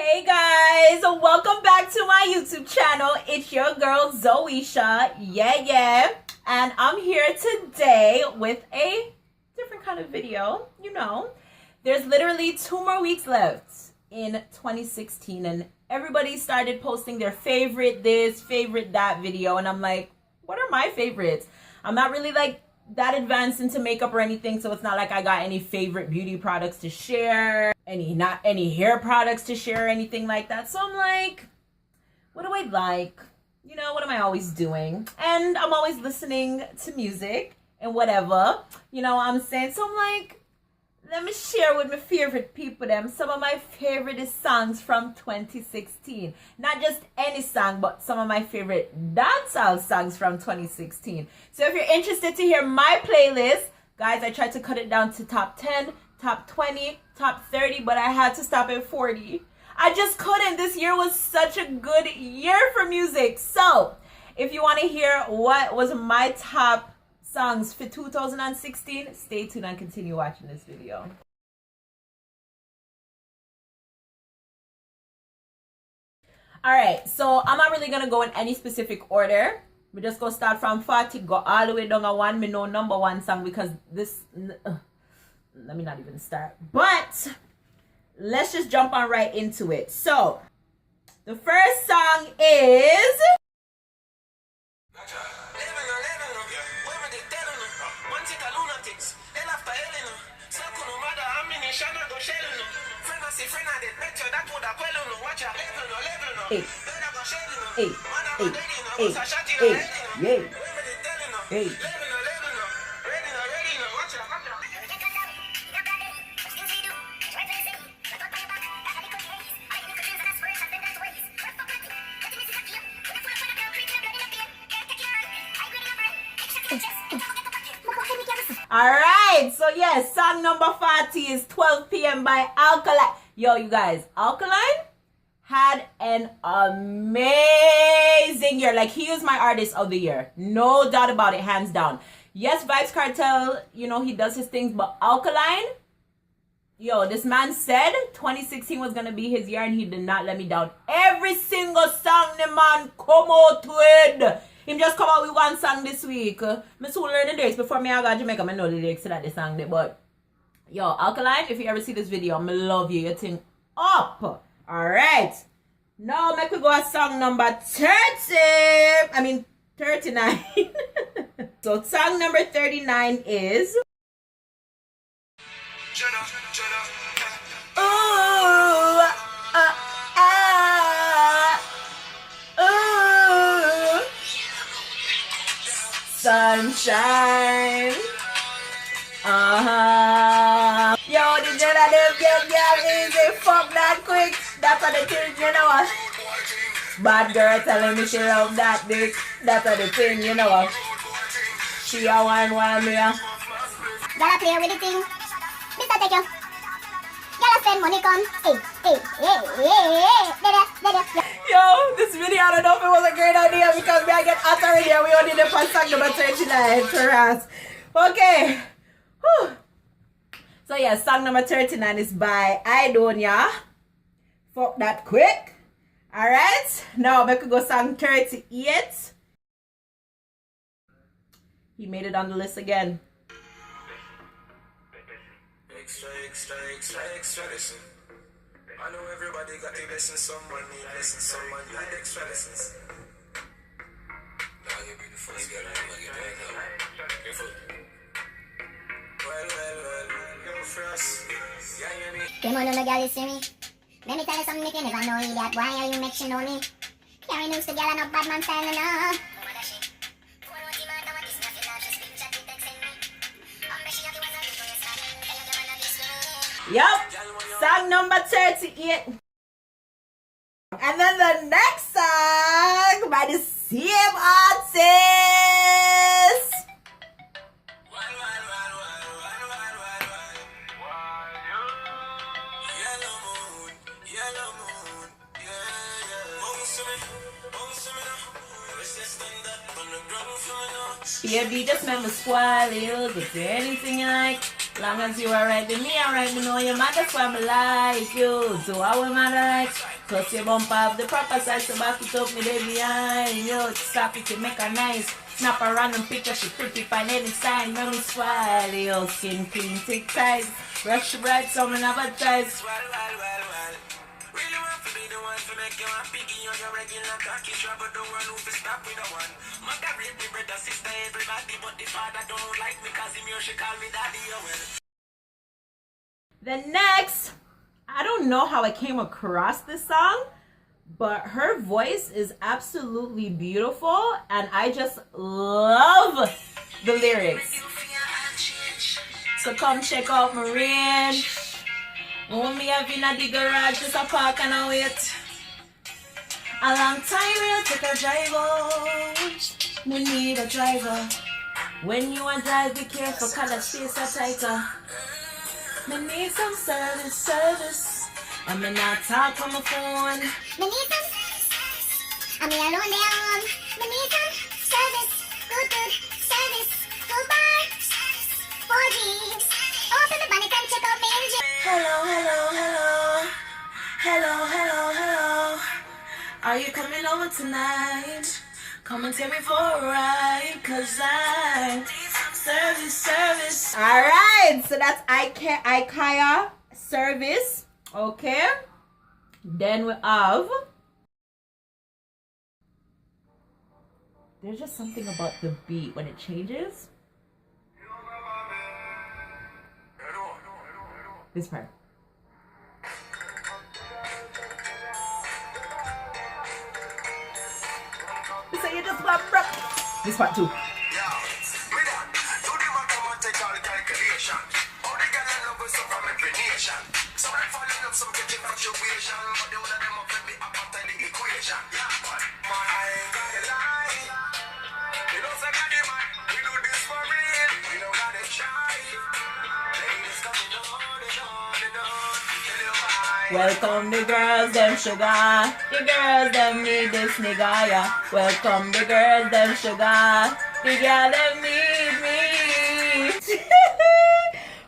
Hey guys, welcome back to my YouTube channel. It's your girl Zoisha, and I'm here today with a different kind of video. You know, there's literally 2 more weeks left in 2016 and everybody started posting their favorite this, favorite that video, and I'm like, what are my favorites? I'm not really like that advanced into makeup or anything, so it's not like I got any favorite beauty products to share, not any hair products to share or anything like that. So I'm like, what do I like? You know, what am I always doing? And I'm always listening to music and whatever, you know what I'm saying? So I'm like, let me share with my favorite people them some of my favorite songs from 2016. Not just any song, but some of my favorite dancehall songs from 2016. So if you're interested to hear my playlist, guys, I tried to cut it down to top 10, top 20, top 30, but I had to stop at 40. I just couldn't. This year was such a good year for music. So if you want to hear what was my top songs for 2016, stay tuned and continue watching this video. Alright, so I'm not really gonna go in any specific order. We just go start from 40, go all the way down to 1. Me know number 1 song because this let me not even start. But let's just jump on right into it. So the first song is Alright, so yes, song number 40 is 12 p.m. by Alkaline. Yo, you guys, Alkaline had an amazing year. Like, he is my artist of the year. No doubt about it, hands down. Yes, Vybz Kartel, you know, he does his things, but Alkaline, yo, this man said 2016 was gonna be his year and he did not let me down. Every single song the man come out with. Him just come out with 1 song this week. Me soon learn the lyrics before me I go to Jamaica. I know the lyrics to that the song there. But yo, Alkaline, if you ever see this video, I love you. You think up. Alright. Now make we go at song number 39. So song number 39 is Sunshine. Yo, the general them get easy. Fuck that quick. That's what the thing, you know what? Bad girl telling me she love that dick. That's what the thing, you know what? She a one me a. Gotta play with the thing. Mr. Take you. Gotta spend money come. Yo, this video, I don't know if it was a great idea because we get hot already and we only did for song number 39 for us. Okay. Whew. So yeah, song number 39 is by Idonia. Fuck that quick. Alright. Now we could go song 38. He made it on the list again. Extra listen. I know everybody got to listen someone need extra lessons. Now you be the first girl I'm gonna get that. Careful. Well, go for us. Yeah, you need. Come on, no girl, you see me. Let me tell you something, you never know that. Why are you making on me? Carry news to girl and no bad man style, no. Yup, song number 38. And then the next song by the same artist. Baby, just remember spoil you, get anything you like. Long as you alright with me, alright, me know your man, that's why me like you. Do I want man right? Plus your bump up the proper side, so back it up, me there behind you. Stop it to make her nice. Snap a random picture, she pretty fine any sign. When me swallow your skin clean, tick tight. Brush your bright, so me never try. Really want to be the one to make you happy. Give you your regular cocky shop, but don't want to stop with the one. Mother rape me, brother, sister, everybody, but the father don't like me, cause him here, she call me daddy, oh well. The next, I don't know how I came across this song, but her voice is absolutely beautiful, and I just love the lyrics. So come check out my range. Won't me have in the garage, just a park and a wait. A long time we'll take a drive out. We need a driver. When you a drive, be careful, cause the space are tighter. Me need some service. I'm not talk on my phone. Me need some, I'm here alone there. Me need some service, good service, goodbye, 4G. Open the bonnet and check out my engine. Hello. Are you coming over tonight? Come and take me for a ride, cause I service. Alright, so that's Ikaya service. Okay. Then we have, there's just something about the beat when it changes. This part. So you just want this part too. Welcome the girls, them sugar. The girls, them need this nigga, yeah. Welcome the girls, them sugar. The girl, them need me.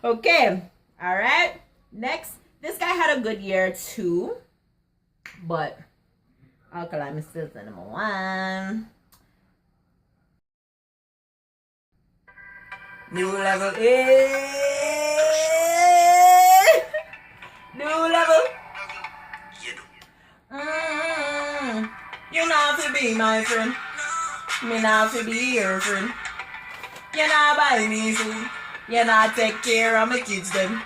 Okay, alright. Next, this guy had a good year too. But, Alkaline is still the number one. New level is. New level. You not to be my friend. Me not to be your friend. You not buy me food. You not take care of my kids them.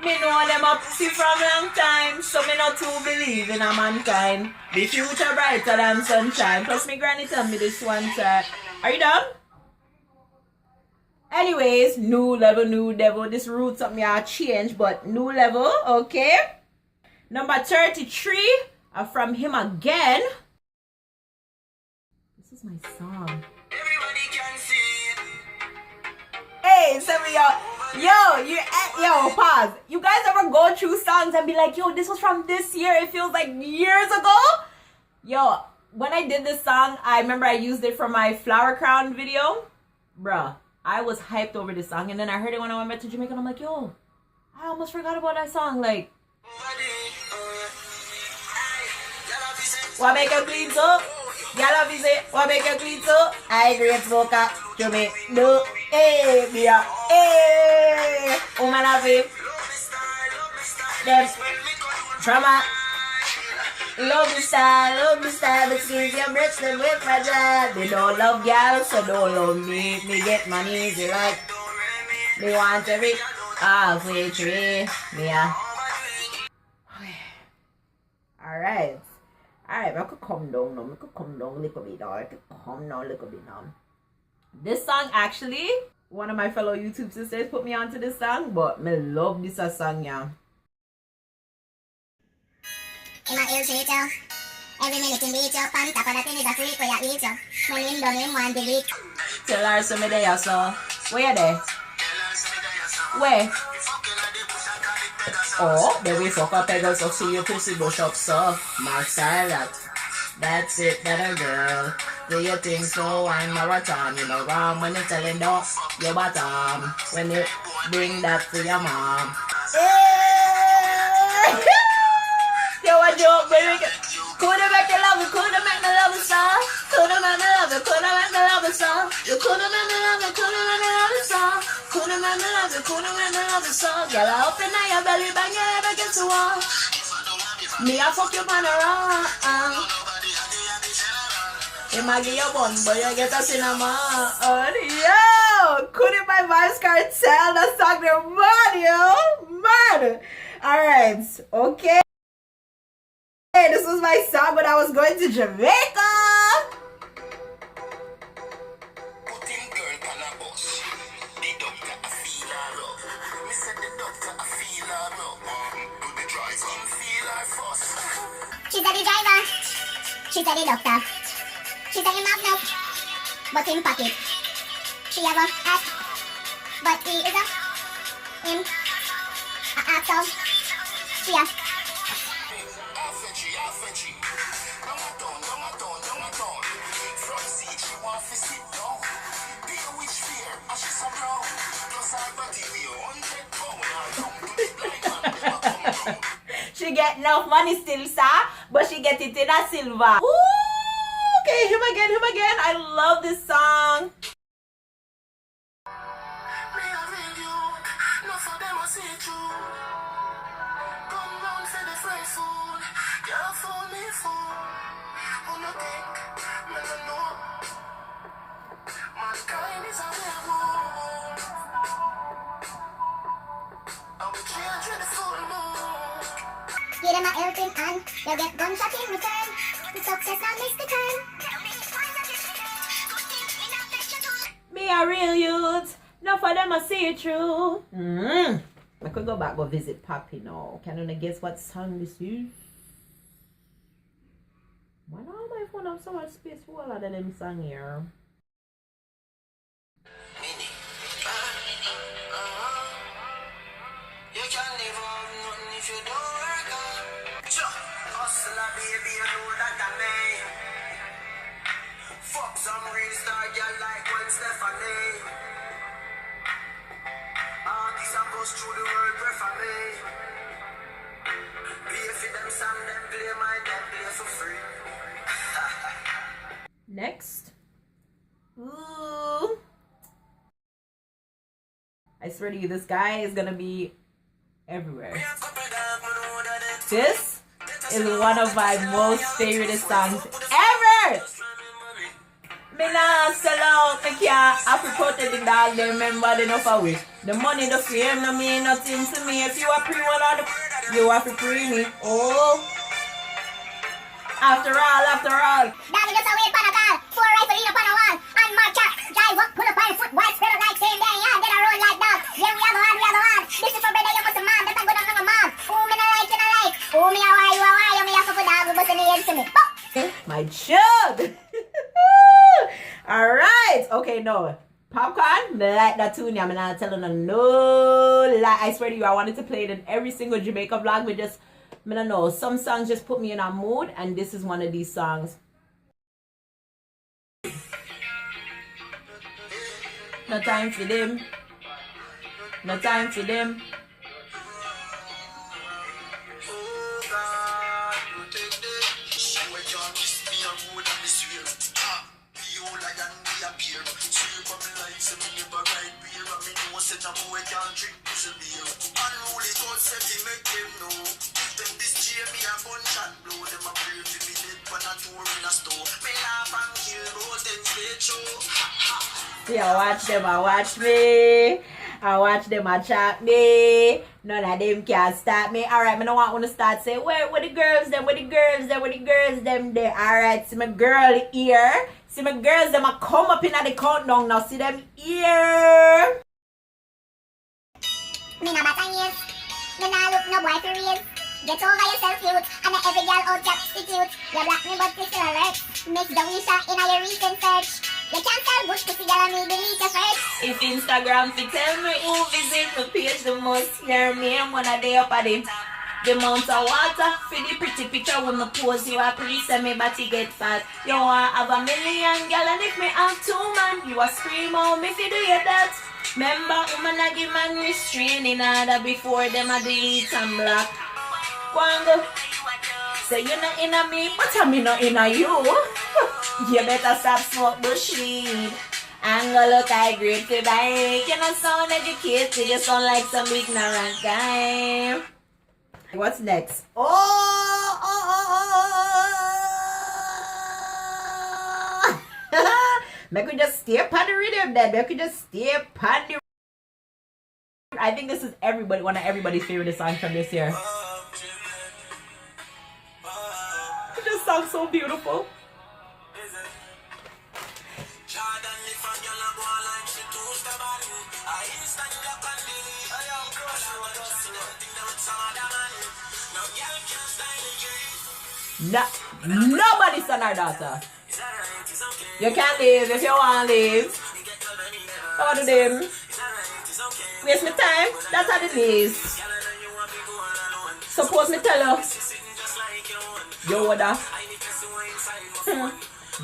Me know them up see from long time, so me not too believe in a mankind. The future brighter than sunshine. Plus me granny tell me this one time. Are you done? Anyways, new level, new devil. This route something I change, but new level, okay. Number 33 from him again. This is my song. Everybody can see it. Hey, some of y'all, yo, pause. You guys ever go through songs and be like, yo, this was from this year? It feels like years ago. Yo, when I did this song, I remember I used it for my flower crown video. Bruh, I was hyped over this song, and then I heard it when I went back to Jamaica, and I'm like, yo, I almost forgot about that song. Like, what make a clean so? Y'all visit, what make a clean so? I great smoker, Jamaica, do, hey, beer, hey, woman of it, them, trauma. Love the style, but squeeze your breasts and with my job. They don't love y'all, so don't love me. Me get money easy like me want every halfway tree. Yeah. Alright. I could come down now. I could come down a little bit now. I could come down a little bit now. This song actually, one of my fellow YouTube sisters put me onto this song, but me love this song, yeah. In my ill treat you. Every minute in beat you. On top of that thing is a freak where you eat you. When him done him want delete. Tell her some of there, so. Where you there? Where? Oh, then we fuck up pedals so see your pussy bush up so. My style that's it, that a girl. Do you think so? I'm marathon, you know wrong when you telling don't your bottom. When you bring that to your mom. Hey! Yo, I joke, baby. Coulda make me love you, coulda make me love you, son. Coulda make me love you, coulda make me love you, son. You coulda make me love you, coulda make me love you, son. Coulda make me love you, coulda make me love you, son. Girl, I open up your belly, bang your head against the wall. Me, I fuck you on the wrong. You might get your bun, but you get a cinnamon. Yo! Couldn't my Vibes Cartel? That song they're mad, yo! Mad! Alright, okay. This was my song when I was going to Jamaica. Putting girl on a bus. The doctor, I feel her love. Me said the doctor, I feel her love. Do the driver, him feel her fuss. She said the driver. She said the doctor. She said him have no, but him pocket. She have a hat, but he is a him a actor. She a From seat, she want to sit down. Be a witch fear, and she's so brown. Plus her body be 100 pounds. She get enough money still, sir, but she get it in a silver. Ooh, okay, him again, him again. I love this song. give them a helping hand. They'll get gunshot in return. The success not miss the turn. Me a real youth. Enough of them I see it through. I could go back but visit Papi now. Can you guess what song this is? Why not my phone have so much space for all of them song here? You can live on nothing if you don't work hard. Hustler, baby, you know that I mean. Fuck some real star girl like Gwen Stefani. All this a goes through the world, prefer me. Pay for them song, them play mine, them play for free. Next. Ooh. I swear to you, this guy is gonna be everywhere. This is one of my most favorite songs ever. Me nah sell out, me can't have to protect the dog, they remember the enough of it. The money, the fame, no mean nothing to me. If you are pre one of the, you have to pre me. Oh. After all. Daddy just a wait for a call. 4 rifle in upon a wall. And march up. Drive up, pull up on foot. White spread out like same day. Yeah, then I roll like dog. Yeah, we have a one. This is for brother, you must a man. That's a good on a mom. Who me not like, you not like. Who me a why, you a why. You me a fuck with dog. We bust in the head to me. My chug. Alright. Okay, no. Popcorn, me like that tune. I'm not telling no lie. I swear to you, I wanted to play it in every single Jamaica vlog. We just, I don't know. Some songs just put me in a mood, and this is one of these songs. No time for them. No time for them. Yeah, watch them, I watch me. I watch them, I chat me. None of them can stop me. Alright, I don't want to start saying, where the girls, them, where the girls, them there. Alright, see my girl here. See my girls, them a come up in the countdown now. See them here. Me no bad years. Me nah look no boy for real. Get over yourself, youth. And every girl out substitute. You block me, but me still alert. Miss Dawisha in your recent search. You can't tell bush to see girl me delete your first. If Instagram fi tell me who visit my page the most, hear me and one a day up at the amount of water for the pretty picture when me pose. You a please say me body get fat. You want have a million girl and if me have 2 man, you a scream out me fi do your that. Remember, woman I give man restraining order before them a delete and block. Go. Say you not inna me, but I'm not inna you. You better stop smoke bush weed. And go look I great to bike. You not sound educated, you sound like some ignorant guy. What's next? Make we just stay upon the rhythm then. Make we just stay upon the. I think this is one of everybody's favorite songs from this year. It just sounds so beautiful. Nobody's son or daughter. You can leave if you want to leave. How to them? Waste my time. That's how it is. Suppose me tell you. Yo, what that?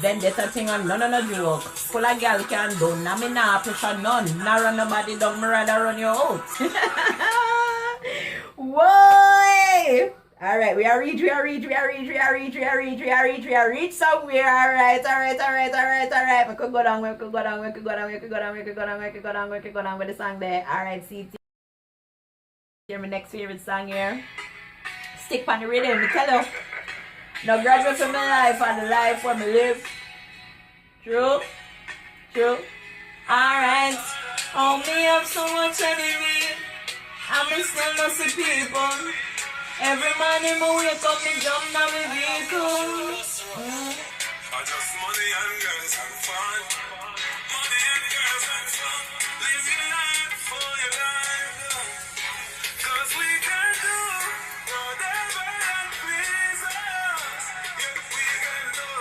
Then that's a thing on none of the joke. Full of girl can do. Now me nah pressure none. Now run nobody down. Me rather run you out. Why? Alright, we are reach somewhere. Alright. We could go down with the song there. Alright, see. Hear my next favorite song here. Stick on the rhythm, me tell you. No graduate from my life and the life where me live. True. Alright. Oh, me have so much enemy. I'm still not see people. Every morning I wake up, me jump down my vehicle. I just money and girls and fun. Money and girls and fun. Live your life for your life. Cause we can do whatever that please us. Yeah, we can do.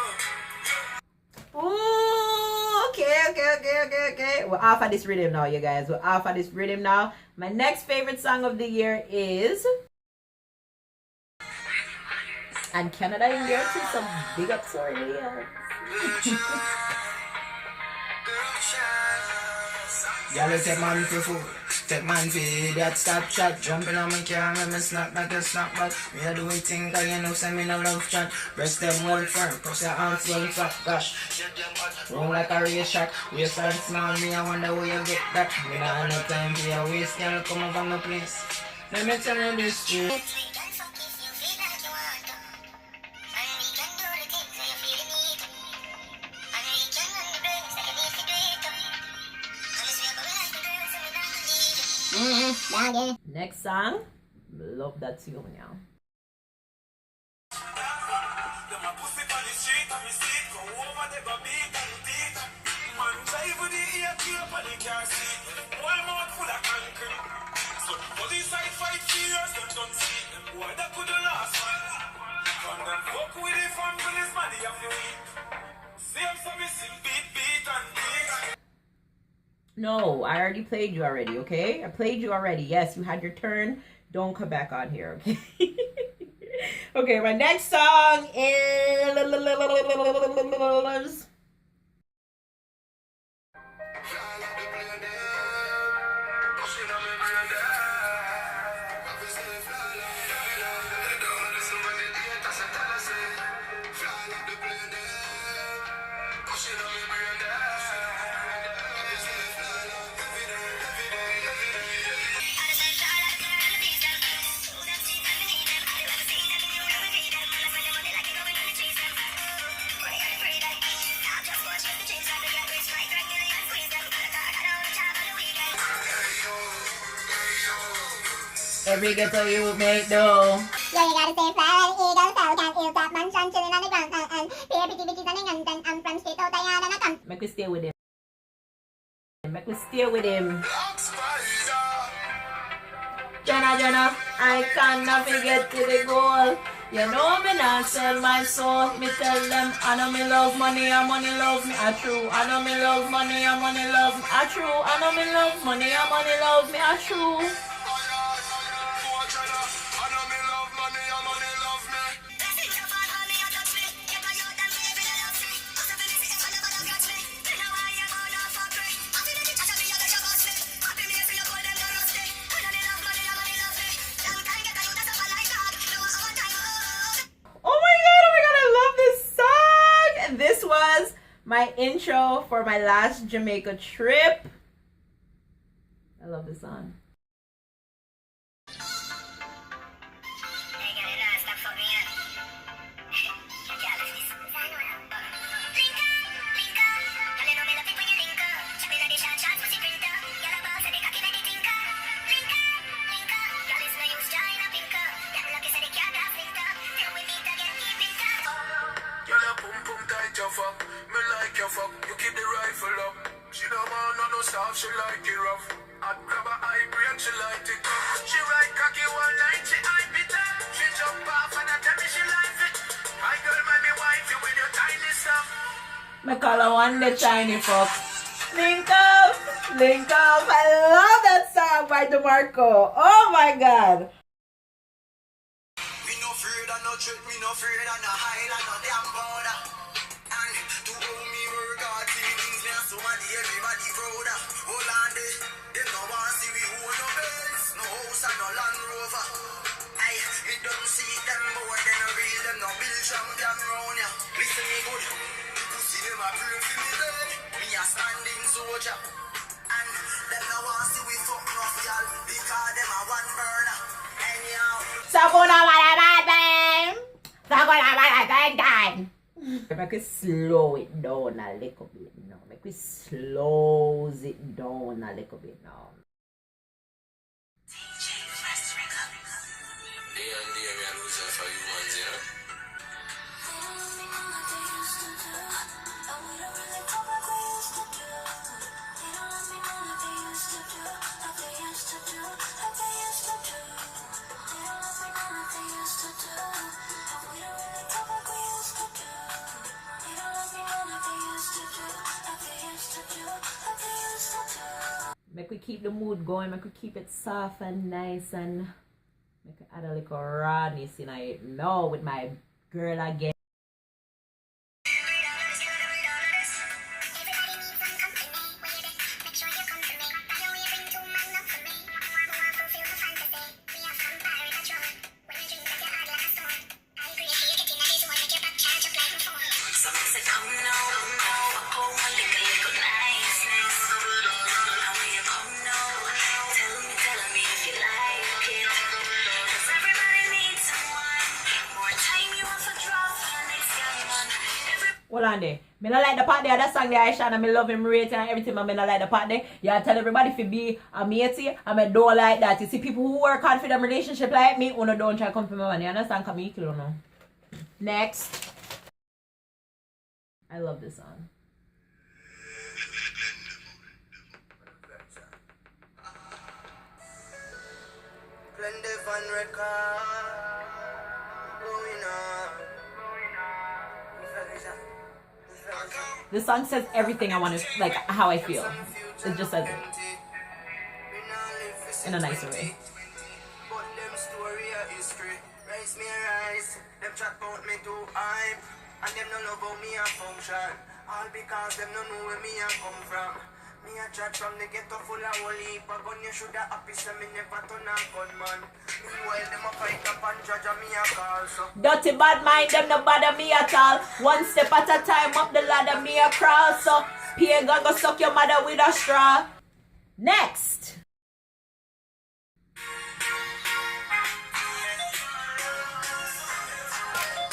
Ooh, okay. We're off of this rhythm now, you guys. We're off of this rhythm now. My next favorite song of the year is... And Canada in there too, some big ups already. Y'all take man for food, take man for that stop chat. Jumping on my car, make me snap like a snapback. Me a do it thing, cause you know say me no love chat. Breast them well firm, cross your arms well flat, gosh. Roll like a race track, we start small, me I wonder where you get that. Me not no time for your waist, girl, come up on my place. Let me tell you this truth. Next song. Love that tune now. No, I already played you already, okay? I played you already. Yes, you had your turn. Don't come back on here, okay? Okay, my next song is... Every ghetto you make though. Yeah, you gotta stay fly like eagle, so can't ill top mansion chilling on the ground and pay bitches on the guns and I'm from straight out of yard and I come. Make we stay with him. Make we stay with him. Jenna, I cannot forget to the goal. You know me not sell my soul. Me tell them I know me love money and money love me. I true. I know me love money and money love me. I true. I know me love money and money love me. I true. my intro for my last Jamaica trip. I love this song. Fuck me like your fuck, you keep the rifle up. She don't want no soft, she like it rough. I'd grab her eye break, she light it up. She ride cocky one night, she hype it up. She jump off and I tell me she likes it. My girl, my wife, with your tiny stuff. Me call her one the shiny fuck. Link up, link up. I love that song by DeMarco. Oh my god. Me no afraid of no trick, me no afraid of no highlight, no damn powder. And to hold me work hard, things me and somebody, everybody proud of. Hold on there, they no want see we hold no Benz, no house and no Land Rover. Aye, me don't see them boy, they no real, them no Bill champion round ya. Listen me good, you see them a pray for me dead. Me a standing soldier, and them no want see we fuck no y'all, because them a one burner. Anyhow. Make we slow it down a little bit now. Make we slow it down a little bit now. Day and day we are losing for humans, you know. Make we keep the mood going, make we keep it soft and nice, and make we add a little rawness in it now with my girl again. Hold on there. Me not like the part there, that song there, Aisha, and me love him rating and everything, but me not like the part there. You tell everybody to be a matey, and me don't like that. You see people who work hard for them relationship like me, who don't try to come for my money. You understand? Come here, kill no. Next. I love this song. This song says everything I want to, like, how I feel. It just says it. In a nicer way. But them story a history. Rise me rise. Them chat about me too hype. And them don't know about me a function. All because them don't know where me a come from. Me a chat from the ghetto full of whole heap of gun. You shoulda happy so me never turn a gunman. Meanwhile them a fight up and judge and me a call so. Dirty bad mind, them no bother me at all. One step at a time up the ladder, me a crawl. So pagan go suck your mother with a straw. Next.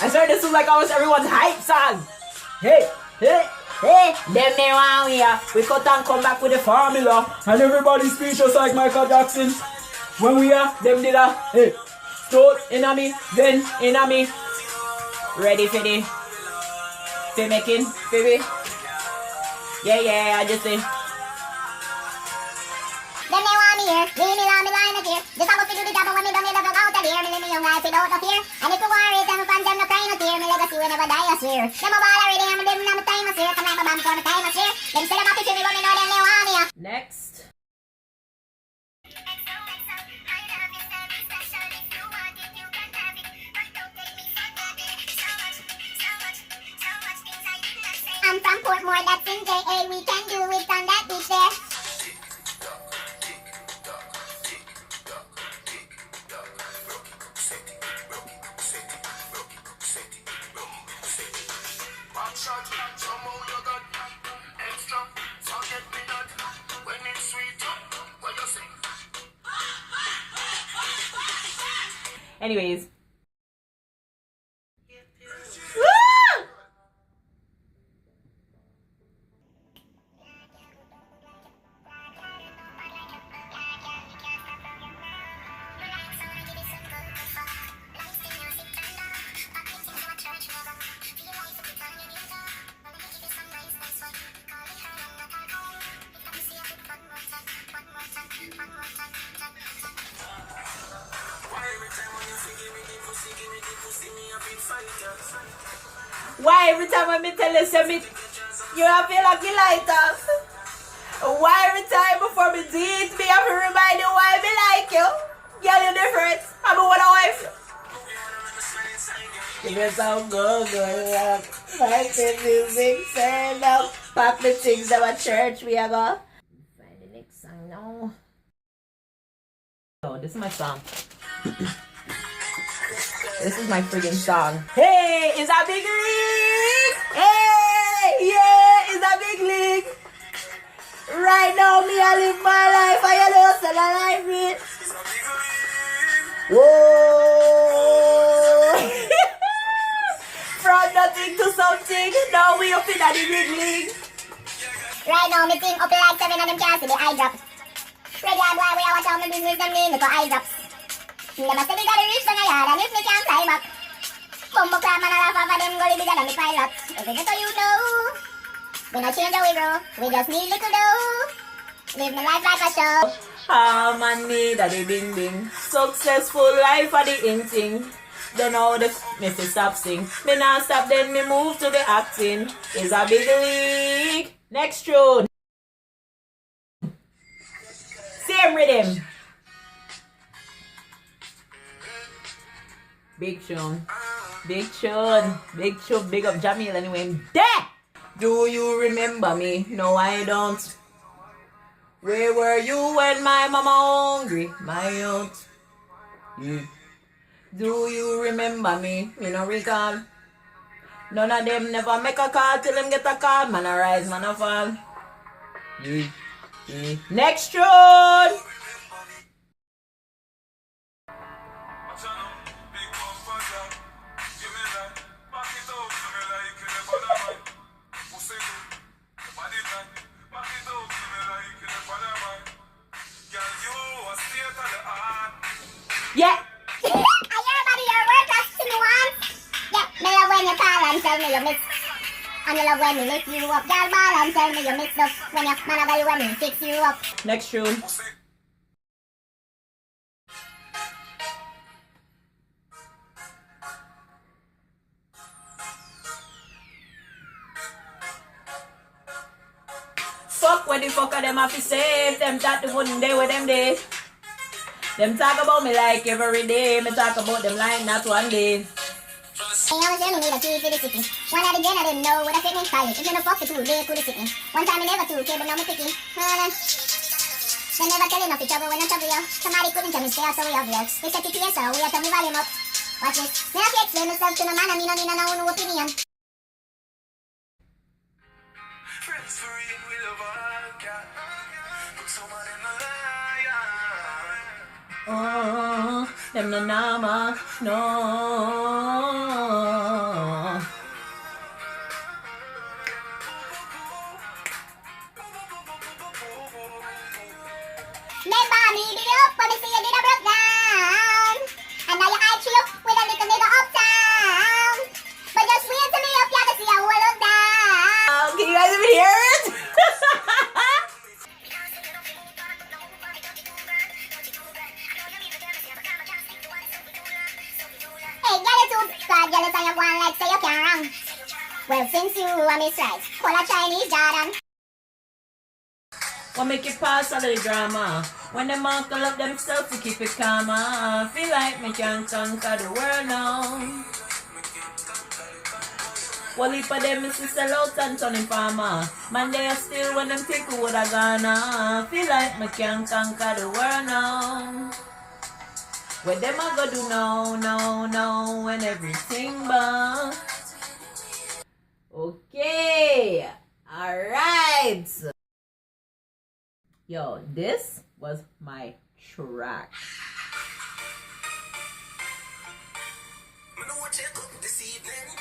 I swear this is like almost everyone's hype song. Hey, hey, hey, them they want we cut and come back with the formula. And everybody speechless like Michael Jackson. When we are, them did a, hey, start in a me, then in a me. Ready for the, for making, baby. Yeah, I just say. Them they want me here, leave me on the line of here. Just about to do the job, but when me done, me never go out of here. Me leave me young guys without no fear. And if you worry, them fans, them no cry no tear. Me legacy will never die, I swear. Them a ball already, I'm them now my time is here. Come like my bomb for my time is here. Them say them happy to me, but me know them they want me here. Next. I'm from Portmore, that's in JA. We can do it on that beach there. Somehow you got Anyways. Woo! Why every time I tell you something, you have feel like you light up? Why every time before me do it, me have to remind you why me like you? Girl, you different. I'm a one wife. Give me some good love. Like the music, stand up. Pop the things of a church, we are go. Find the next song now. Oh, this is my song. This is my friggin' song. Hey, is that big league? Hey, yeah, is that big league? Right now, me I live my life. I know still alive it. Whoa! From nothing to something. Now we up in the big league. Right now, me think up like 7 of them can't see the eye drop. Regular boy, we are watch out my business, them name me for eye drops. Me never say we gotta reach the yard, and if me can't fly back. Bumbo cram and a laugh over them gully bigger than me pilot. Every day so you know, we not change how we grow, we just need little dough. Live my life like a show. Man need a the bing bing. Successful life for the in thing. Then all the me fi stop sing. Me not stop then me move to the acting. Is a big league. Next tune. Same rhythm. Big tune. Big tune. Big tune. Big up Jamil anyway. There! Do you remember me? No, I don't. Where were you when my mama hungry? My youth. Do you remember me? Me no recall. None of them never make a call till them get a call. Man a rise, man a fall. Next tune. Yeah. Are everybody your workers to me once? Yeah, me love when you call and tell me you mix. And you love when me lift you up, girl ball and tell me you mix up. When you man a girl when me fix you up. Next tune. Fuck what the fuck are them have to say? If them thought the wouldn't day with them day. Them talk about me like every day. Me talk about them like not one day. Hey, I was need a key for the city. One of the gen I didn't know what I fit in pilot. If you no fuck the two, they could have me. One time I never took it, but now me picky. They never tell enough each other when I trouble you. Somebody couldn't tell me stay so we obvious. They set it to yourself, we have to me volume up. Watch this. Me have to explain myself to no man, I mean, no opinion. Friends for it, we love all cat. Put someone in the lion. Oh, them no nama, no. Remember me beat up when me see you did a broke down. And now your eye tree up with a little nigga uptown. But just wait till me up, you to see how I look down. Can you guys even hear it? Hey, girl, you too bad, girl, you say you go on like say you can't wrong. Well, since you are Miss Right, call a Chinese Jordan. What make it pass all of the drama? When them uncle up themselves to keep it calm. I feel like me can conquer the world now. Well, if of them is to sell out and turn in farmer. Man, they are still when them think who would have gone. I feel like me can conquer the world now. What them I go do now, when everything but. Okay, alright. Yo, this was my track. check up this evening.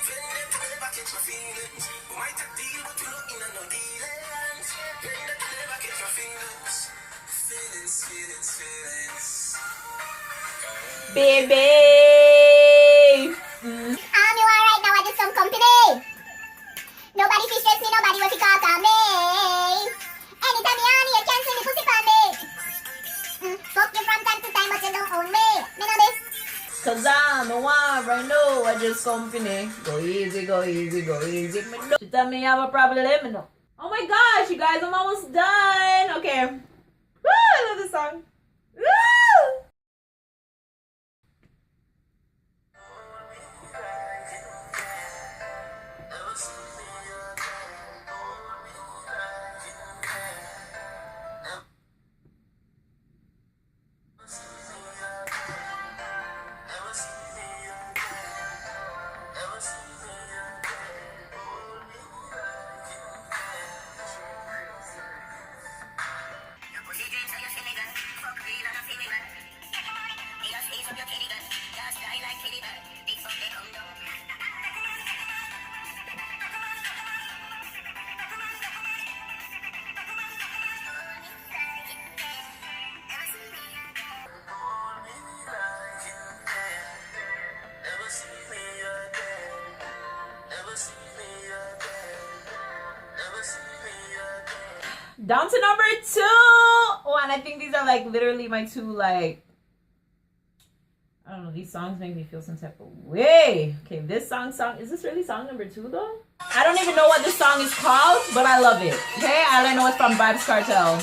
When them never catch my feelings. We might have deal, but we not in a no dealings. When them never catch my feelings. Feelings, feelings, feelings. Baby. You alright now, I just some company. Nobody fi stress me, nobody will fi talk on me. Anytime you honey, you can see me pussy for me. Fuck you from time to time, but you don't own me. Me know this. Cause I'm the one right now, I just company. Go easy, go easy, go easy. She tell me I have a problem, let me know. Oh my gosh, you guys, I'm almost done. Okay. Woo, I love this song. Woo! Down to number 2. Oh, and I think these are like literally my two, like, I don't know, these songs make me feel some type of way. Okay, this song, is this really song number 2 though? I don't even know what this song is called, but I love it. Okay, all I know it's from Vibes Cartel.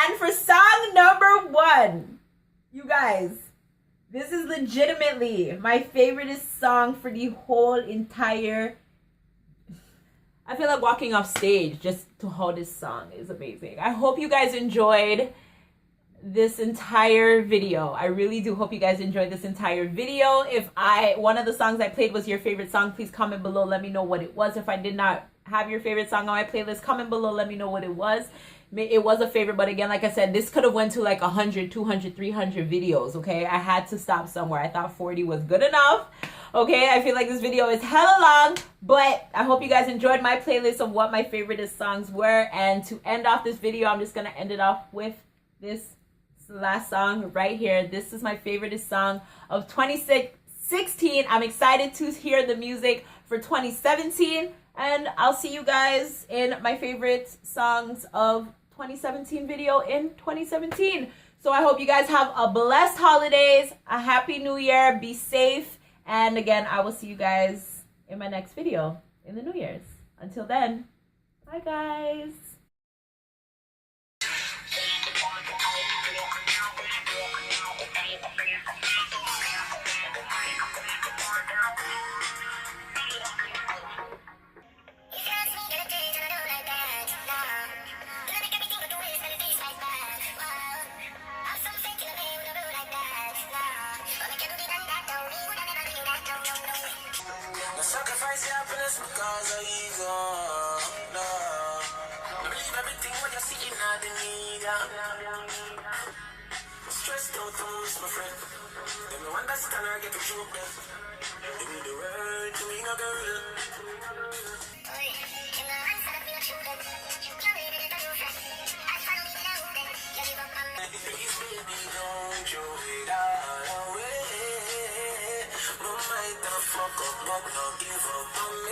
And for song number 1, you guys, this is legitimately my favorite song for the whole entire. I feel like walking off stage just to how this song is amazing. I hope you guys enjoyed this entire video. I really do hope you guys enjoyed this entire video. If one of the songs I played was your favorite song, please comment below, let me know what it was. If I did not have your favorite song on my playlist, comment below, let me know what it was. It was a favorite, but again, like I said, this could have went to like 100, 200, 300 videos, okay? I had to stop somewhere. I thought 40 was good enough, okay? I feel like this video is hella long, but I hope you guys enjoyed my playlist of what my favorite songs were. And to end off this video, I'm just going to end it off with this last song right here. This is my favorite song of 2016. I'm excited to hear the music for 2017. And I'll see you guys in my favorite songs of 2017 video in 2017. So I hope you guys have a blessed holidays, a happy new year, be safe, and again, I will see you guys in my next video in the New Year's. Until then, bye guys. Sacrifice your happiness because of ego. No, I believe everything what you're seeking out the media. Stressed out to miss my friend. Them no understand or get to shoot them. They need the word to me, no girl. Please, baby, don't throw it all away. No matter fuck up, but no give up on